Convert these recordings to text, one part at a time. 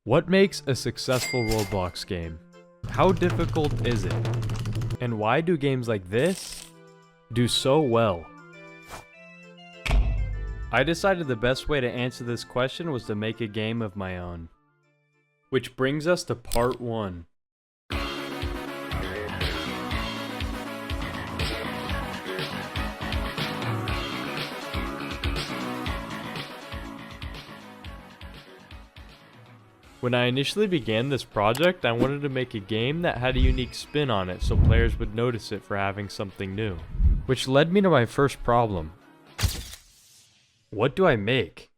What makes a successful Roblox game? How difficult is it? And why do games like this do so well? I decided the best way to answer this question was to make a game of my own. Which brings us to part 1. When I initially began this project, I wanted to make a game that had a unique spin on it so players would notice it for having something new. Which led me to my first problem. What do I make?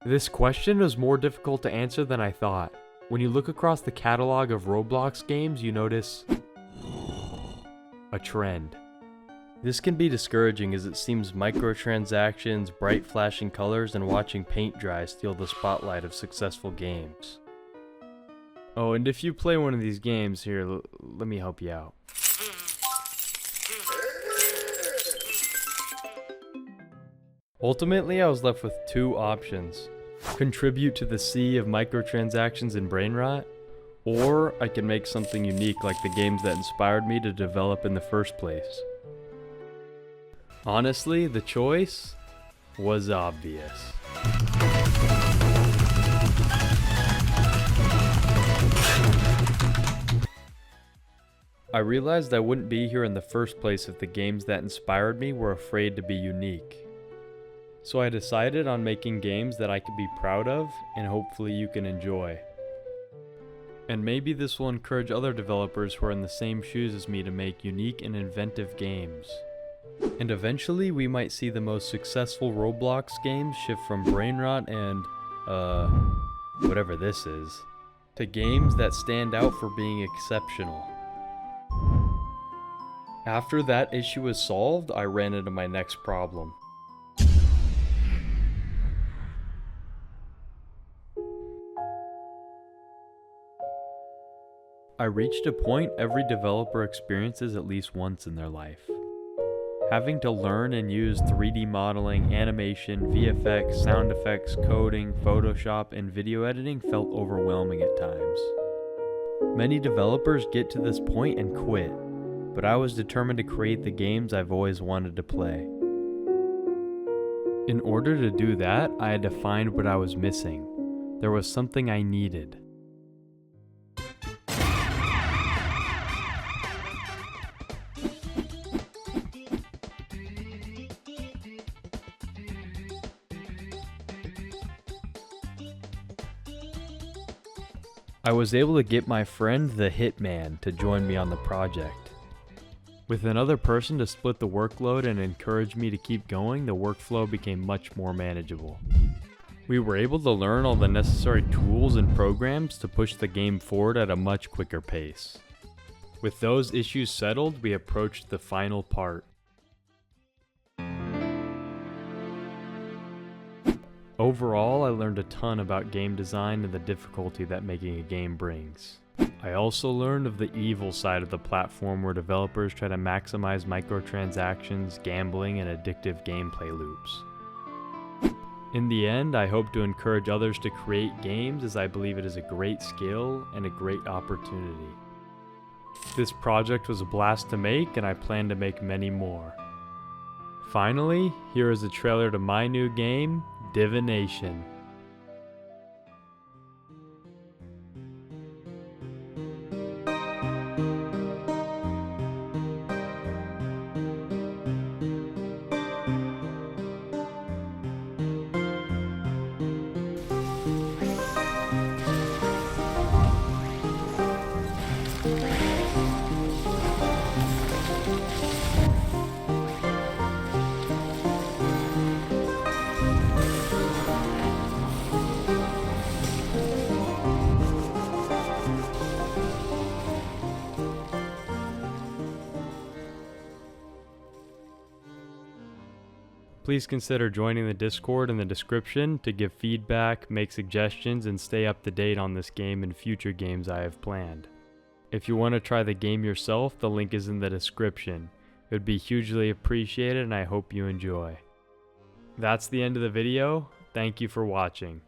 This question was more difficult to answer than I thought. When you look across the catalog of Roblox games, you notice a trend. This can be discouraging as it seems microtransactions, bright flashing colors, and watching paint dry steal the spotlight of successful games. Oh, and if you play one of these games, here, let me help you out. Ultimately, I was left with 2 options. Contribute to the sea of microtransactions and brain rot, or I could make something unique like the games that inspired me to develop in the first place. Honestly, the choice was obvious. I realized I wouldn't be here in the first place if the games that inspired me were afraid to be unique. So I decided on making games that I could be proud of and hopefully you can enjoy. And maybe this will encourage other developers who are in the same shoes as me to make unique and inventive games. And eventually we might see the most successful Roblox games shift from brain rot and, whatever this is, to games that stand out for being exceptional. After that issue was solved, I ran into my next problem. I reached a point every developer experiences at least once in their life. Having to learn and use 3D modeling, animation, VFX, sound effects, coding, Photoshop, and video editing felt overwhelming at times. Many developers get to this point and quit, but I was determined to create the games I've always wanted to play. In order to do that, I had to find what I was missing. There was something I needed. I was able to get my friend the Hitman to join me on the project. With another person to split the workload and encourage me to keep going, the workflow became much more manageable. We were able to learn all the necessary tools and programs to push the game forward at a much quicker pace. With those issues settled, we approached the final part. Overall, I learned a ton about game design and the difficulty that making a game brings. I also learned of the evil side of the platform where developers try to maximize microtransactions, gambling, and addictive gameplay loops. In the end, I hope to encourage others to create games as I believe it is a great skill and a great opportunity. This project was a blast to make and I plan to make many more. Finally, here is a trailer to my new game, Divination. Please consider joining the Discord in the description to give feedback, make suggestions, and stay up to date on this game and future games I have planned. If you want to try the game yourself, the link is in the description. It would be hugely appreciated and I hope you enjoy. That's the end of the video. Thank you for watching.